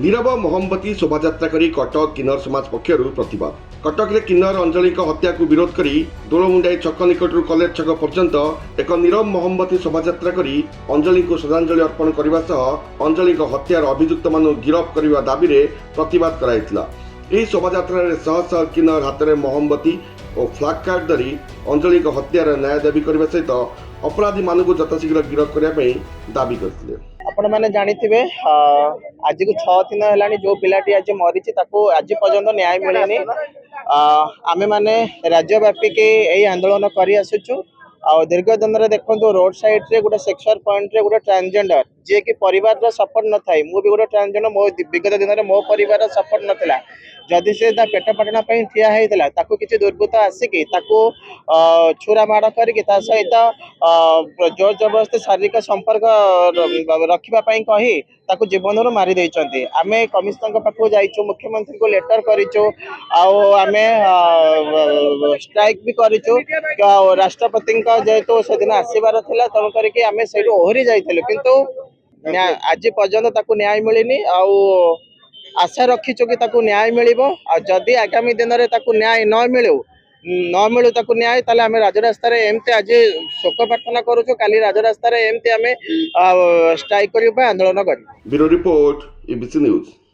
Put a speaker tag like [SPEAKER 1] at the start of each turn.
[SPEAKER 1] नीरव मोहम्मती शोभायात्रा करी कटक किन्नर समाज पक्षर प्रतिवाद। कटक रे किन्नर अंजलि हत्या को विरोध करी दोलमुंडाई छक निकट कलेज छक पर्यंत एक नीरव मोहम्मती शोभायात्रा करी अंजलि को श्रद्धांजलि अर्पण करने सह अंजलि हत्यार अभियुक्त मानु गिरफ करने दाबी रे प्रतिवाद कराइथिला। ଏହି ଶୋଭାଯାତ୍ରାରେ ଶହ ଶହ କିନ୍ନର ହାତରେ ମହମବତୀ ଓ ଫ୍ଲାଗ କାର୍ଡ ଧରି ଅଞ୍ଜଳିଙ୍କ ହତ୍ୟାର ନ୍ୟାୟ ଦାବି କରିବା ସହିତ ଅପରାଧୀମାନଙ୍କୁ ଯଥାଶୀଘ୍ର ଗିରଫ କରିବା ପାଇଁ ଦାବି କରିଥିଲେ।
[SPEAKER 2] आपण मैंने जानिथिबे आज को 6 दिन हेलानी जो पिलाटी आज मरीची ताको आज पर्यंत न्याय मिलेनी। आमे माने राज्यव्यापी के यही आंदोलन करी आसुचु। दीर्घ दिन देखो रोड साइड रे गोटे सेक्शन पॉइंट रे गोटे ट्रांसजेंडर जे कि परिवार सपोर्ट न थाई मु भी गोटे ट्रांसजेंडर मो विगत दिन में मो परिवार सपोर्ट नथिला जदि से पेट पाटना ठिया होता ताकू किसी दुर्बृत्त आसिक छुरा माड़ करके सहित जोर जबरदस्ती शारीरिक संपर्क रखापी कही ताकू जीवन मारी देइचंती। आमे कमिश्नर पाखु जाइचु मुख्यमंत्री को लेटर करिचु आम स्ट्राइक भी करिचु राष्ट्रपति जेहेतु से दिन आसबार था तेणु करके आम से ओहरी जाइलु किंतु आज पर्यंत ताकू न्याय मिलनी। आशा रखीचु कि ताकू न्याय मिलिबो जदि आगामी दिन में ताकू न्याय न मिलू ताकू न्याय ताले आमे राजरास्ता एमती आज शोक प्रार्थना करूचु काली राजरास्ता एमती आमे स्ट्राइक करबा आंदोलन करी।
[SPEAKER 1] Bureau report ABC news.